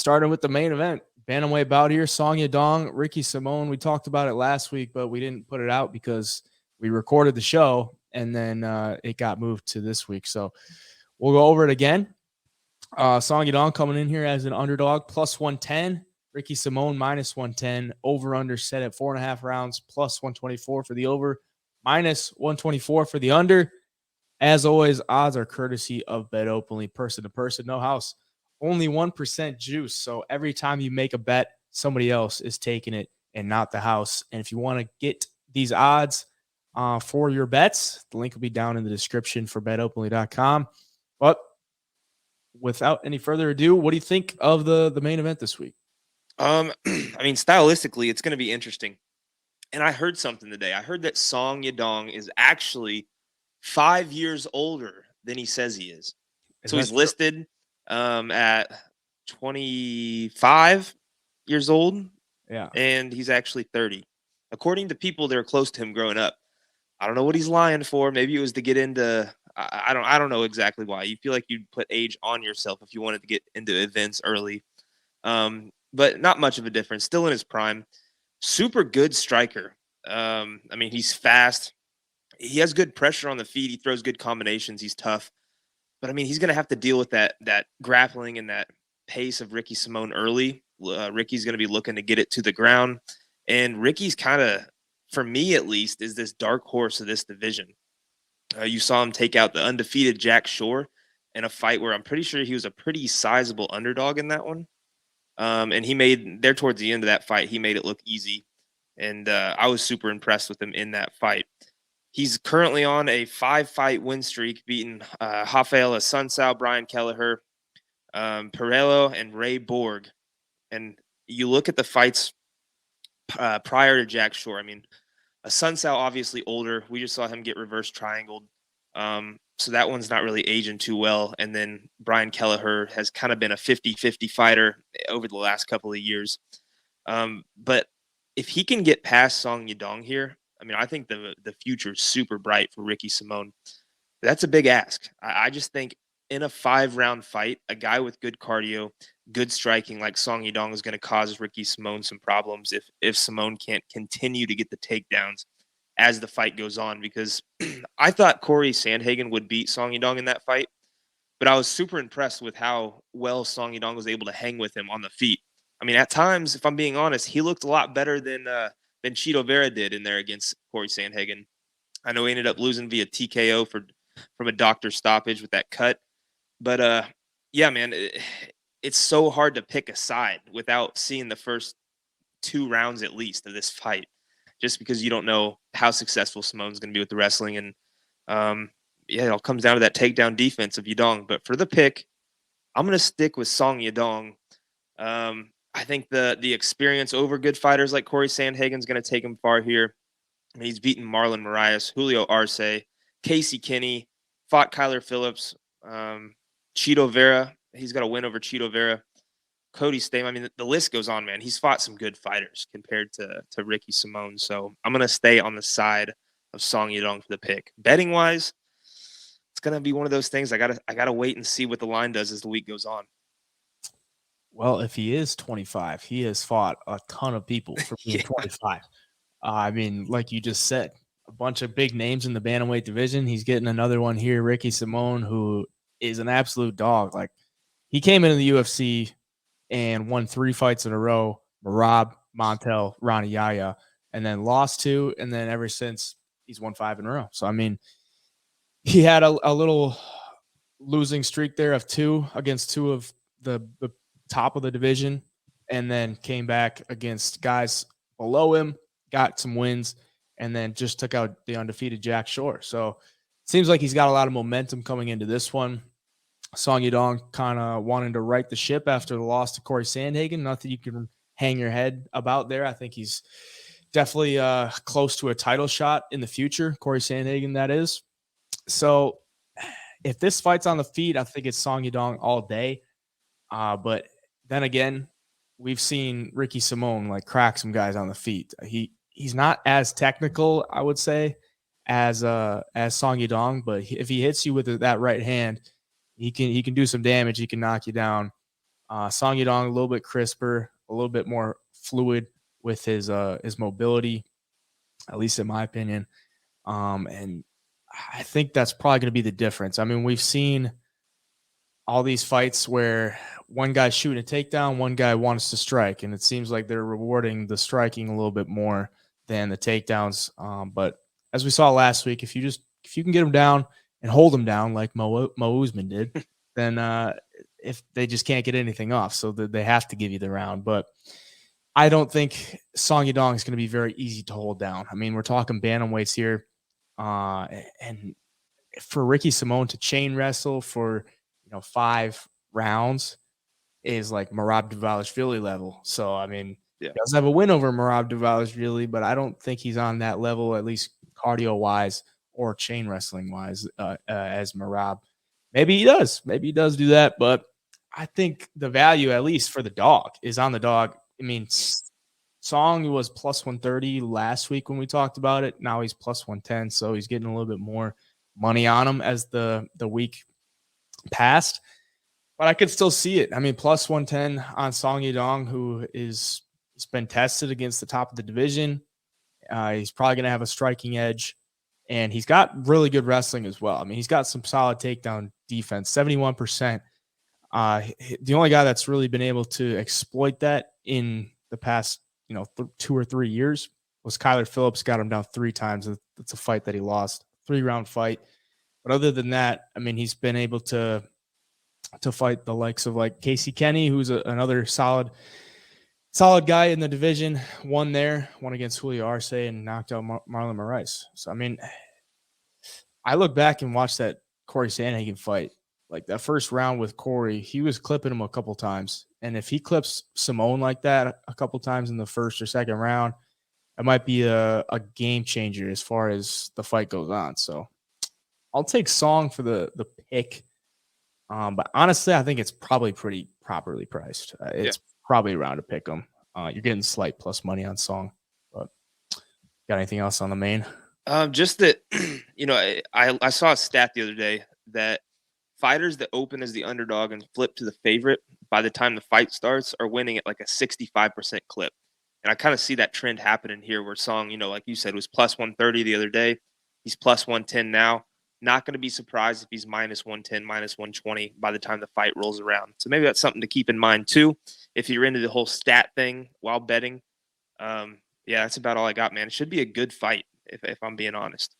starting with the main event. Bantamweight bout here, Song Yadong, Ricky Simone. We talked about it last week, but we didn't put it out because we recorded the show and then it got moved to this week. So we'll go over it again. Song Yadong coming in here as an underdog, plus 110. Ricky Simone, minus 110. Over-under set at 4.5 rounds, plus 124 for the over, minus 124 for the under. As always, odds are courtesy of BetOpenly, person to person, no house. Only 1% juice. So every time you make a bet, somebody else is taking it and not the house. And if you want to get these odds for your bets, the link will be down in the description for betopenly.com. But without any further ado, what do you think of the main event this week? I mean, stylistically, it's going to be interesting. And I heard something today. I heard that Song Yadong is actually 5 years older than he says he is. So he's listed at 25 years old. Yeah. And he's actually 30. According to people that are close to him growing up. I don't know what he's lying for. Maybe it was to get into I don't know exactly why. You feel like you'd put age on yourself if you wanted to get into events early. But not much of a difference. Still in his prime. Super good striker. I mean, he's fast. He has good pressure on the feet. He throws good combinations. He's tough. But, I mean, he's going to have to deal with that grappling and that pace of Ricky Simone early. Ricky's going to be looking to get it to the ground. And Ricky's kind of, for me at least, is this dark horse of this division. You saw him take out the undefeated Jack Shore in a fight where I'm pretty sure he was a pretty sizable underdog in that one. And he made, there towards the end of that fight, he made it look easy. And I was super impressed with him in that fight. He's currently on a 5-fight win streak, beating Rafael Assunção, Brian Kelleher, Perello, and Ray Borg. And you look at the fights prior to Jack Shore. I mean, Assunção obviously older. We just saw him get reverse triangled. So that one's not really aging too well. And then Brian Kelleher has kind of been a 50-50 fighter over the last couple of years. But if he can get past Song Yadong here, I mean, I think the future is super bright for Ricky Simone. That's a big ask. I just think in a 5-round fight, a guy with good cardio, good striking like Song Yadong is going to cause Ricky Simone some problems if Simone can't continue to get the takedowns as the fight goes on. Because I thought Corey Sandhagen would beat Song Yadong in that fight, but I was super impressed with how well Song Yadong was able to hang with him on the feet. I mean, at times, if I'm being honest, he looked a lot better than Chito Vera did in there against Corey Sandhagen. I know he ended up losing via TKO from a doctor stoppage with that cut. But, yeah, man, it's so hard to pick a side without seeing the first 2 rounds at least of this fight, just because you don't know how successful Simone's going to be with the wrestling. And, yeah, it all comes down to that takedown defense of Yadong. But for the pick, I'm going to stick with Song Yadong. I think the experience over good fighters like Corey Sandhagen is going to take him far here. I mean, he's beaten Marlon Moraes, Julio Arce, Casey Kinney, fought Kyler Phillips, Chito Vera. He's got a win over Chito Vera. Cody Stamen. I mean, the list goes on, man. He's fought some good fighters compared to Ricky Simone. So I'm going to stay on the side of Song Yadong for the pick. Betting wise, it's going to be one of those things. I gotta wait and see what the line does as the week goes on. Well, if he is 25, he has fought a ton of people for being 25. I mean, like you just said, a bunch of big names in the bantamweight division. He's getting another one here, Ricky Simone, who is an absolute dog. Like, he came into the UFC and won 3 fights in a row, Marab, Montel, Ronnie Yaya, and then lost 2, and then ever since he's won 5 in a row. So, I mean, he had a little losing streak there of 2 against 2 of the top of the division, and then came back against guys below him, got some wins, and then just took out the undefeated Jack Shore. So it seems like he's got a lot of momentum coming into this one. Song Yadong kind of wanting to right the ship after the loss to Corey Sandhagen. Nothing you can hang your head about there. I think he's definitely close to a title shot in the future, Corey Sandhagen, that is. So if this fight's on the feet, I think it's Song Yadong all day. But then again, we've seen Ricky Simone like crack some guys on the feet. He's not as technical, I would say, as Song Yadong, but if he hits you with that right hand, he can do some damage. He can knock you down. Song Yadong a little bit crisper, a little bit more fluid with his mobility, at least in my opinion. And I think that's probably going to be the difference. I mean, we've seen all these fights where one guy's shooting a takedown, one guy wants to strike, and it seems like they're rewarding the striking a little bit more than the takedowns. But as we saw last week, if you can get him down and hold him down like Mo Usman did, then if they just can't get anything off, so they have to give you the round. But I don't think Song Yadong is going to be very easy to hold down. I mean, we're talking bantamweights here, and for Ricky Simone to chain wrestle for 5 rounds is like Merab Dvalishvili level. So I mean, Yeah. he does have a win over Merab Dvalishvili, but I don't think he's on that level, at least cardio wise or chain wrestling wise, as Merab. Maybe he does. Maybe he does do that, but I think the value, at least for the dog, is on the dog. I mean, Song was plus 130 last week when we talked about it. Now he's plus 110, so he's getting a little bit more money on him as the week passed. But I could still see it. I mean, plus 110 on Song Yadong, who he's been tested against the top of the division. He's probably going to have a striking edge, and he's got really good wrestling as well. I mean, he's got some solid takedown defense, 71%. The only guy that's really been able to exploit that in the past, 2 or 3 years was Kyler Phillips. Got him down 3 times. It's a fight that he lost, 3-round fight. But other than that, I mean, he's been able to fight the likes of like Casey Kenny, who's another solid guy in the division. Won against Julio Arce and knocked out Marlon Moraes. So I mean, I look back and watch that Corey Sandhagen fight. Like that first round with Corey, he was clipping him a couple times. And if he clips Simone like that a couple times in the first or second round, it might be a game changer as far as the fight goes on. So I'll take Song for the pick. But honestly, I think it's probably pretty properly priced. It's probably around to pick 'em. You're getting slight plus money on Song. But got anything else on the main? Just that, I saw a stat the other day that fighters that open as the underdog and flip to the favorite by the time the fight starts are winning at like a 65% clip. And I kind of see that trend happening here where Song, like you said, was plus 130 the other day. He's plus 110 now. Not going to be surprised if he's minus 110, minus 120 by the time the fight rolls around. So maybe that's something to keep in mind too. If you're into the whole stat thing while betting, that's about all I got, man. It should be a good fight if I'm being honest.